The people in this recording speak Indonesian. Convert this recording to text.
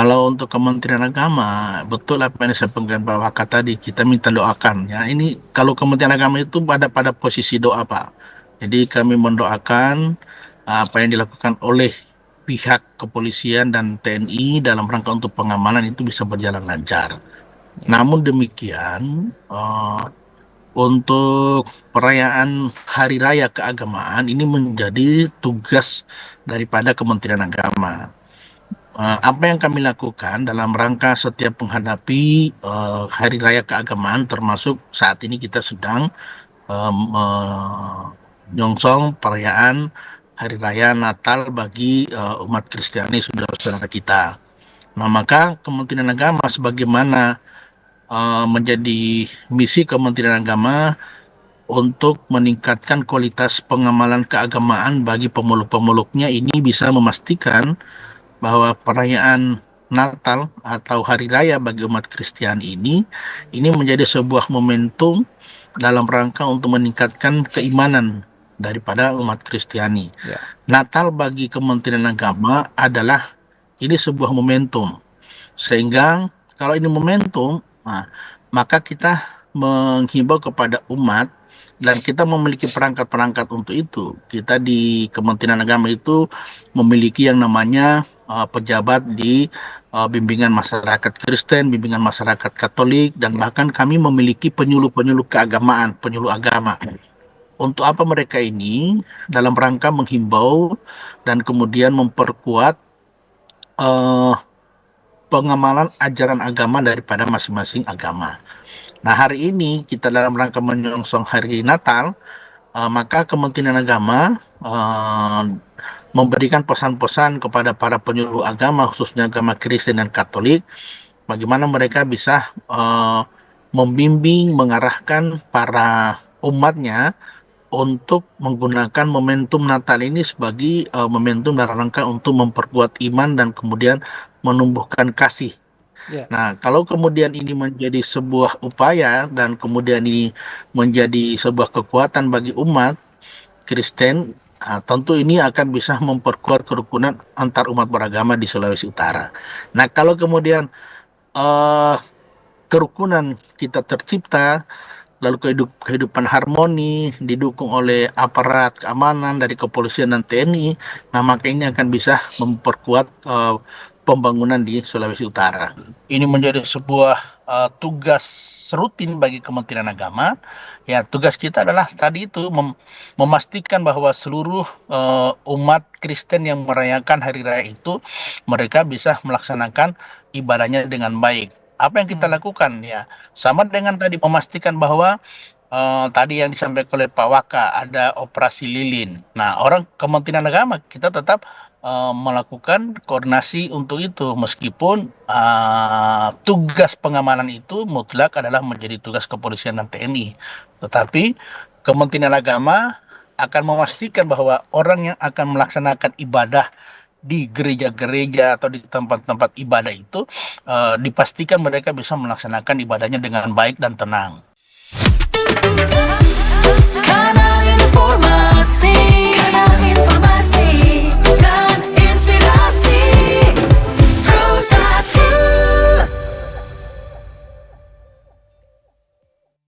Kalau untuk Kementerian Agama, betul apa yang disampaikan Pak Waka tadi, kita minta doakan. Ya, ini kalau Kementerian Agama itu pada posisi doa, Pak. Jadi kami mendoakan apa yang dilakukan oleh pihak kepolisian dan TNI dalam rangka untuk pengamanan itu bisa berjalan lancar. Ya, Namun demikian, untuk perayaan Hari Raya Keagamaan ini menjadi tugas daripada Kementerian Agama. Apa yang kami lakukan dalam rangka setiap menghadapi Hari Raya Keagamaan, termasuk saat ini kita sedang menyongsong perayaan Hari Raya Natal bagi umat Kristiani saudara-saudara kita. Nah, maka Kementerian Agama sebagaimana menjadi misi Kementerian Agama untuk meningkatkan kualitas pengamalan keagamaan bagi pemeluk-pemeluknya, ini bisa memastikan bahwa perayaan Natal atau Hari Raya bagi umat Kristen ini menjadi sebuah momentum dalam rangka untuk meningkatkan keimanan daripada umat Kristiani. ya, Natal bagi Kementerian Agama adalah ini sebuah momentum, sehingga kalau ini momentum, maka kita menghimbau kepada umat dan kita memiliki perangkat-perangkat untuk itu. Kita di Kementerian Agama itu memiliki yang namanya pejabat di bimbingan masyarakat Kristen, bimbingan masyarakat Katolik, dan ya, bahkan kami memiliki penyuluh-penyuluh keagamaan, penyuluh agama. Untuk apa mereka ini? Dalam rangka menghimbau dan kemudian memperkuat eh, pengamalan ajaran agama daripada masing-masing agama. Nah, hari ini kita dalam rangka menyongsong hari Natal, maka Kementerian Agama memberikan pesan-pesan kepada para penyuluh agama, khususnya agama Kristen dan Katolik, bagaimana mereka bisa membimbing, mengarahkan para umatnya untuk menggunakan momentum Natal ini sebagai momentum dalam rangka untuk memperkuat iman dan kemudian menumbuhkan kasih. ya. Nah, kalau kemudian ini menjadi sebuah upaya dan kemudian ini menjadi sebuah kekuatan bagi umat Kristen, tentu ini akan bisa memperkuat kerukunan antar umat beragama di Sulawesi Utara. Nah, kalau kemudian eh, kerukunan kita tercipta, lalu kehidupan harmoni didukung oleh aparat keamanan dari kepolisian dan TNI, nah maka ini akan bisa memperkuat pembangunan di Sulawesi Utara. Ini menjadi sebuah tugas rutin bagi Kementerian Agama. Ya, tugas kita adalah tadi itu memastikan bahwa seluruh umat Kristen yang merayakan hari raya itu mereka bisa melaksanakan ibadahnya dengan baik. Apa yang kita Hmm, lakukan ya, sama dengan tadi memastikan bahwa tadi yang disampaikan oleh Pak Waka ada operasi lilin. Nah, orang Kementerian Agama kita tetap melakukan koordinasi untuk itu, meskipun tugas pengamanan itu mutlak adalah menjadi tugas kepolisian dan TNI. Tetapi Kementerian Agama akan memastikan bahwa orang yang akan melaksanakan ibadah di gereja-gereja atau di tempat-tempat ibadah itu dipastikan mereka bisa melaksanakan ibadahnya dengan baik dan tenang.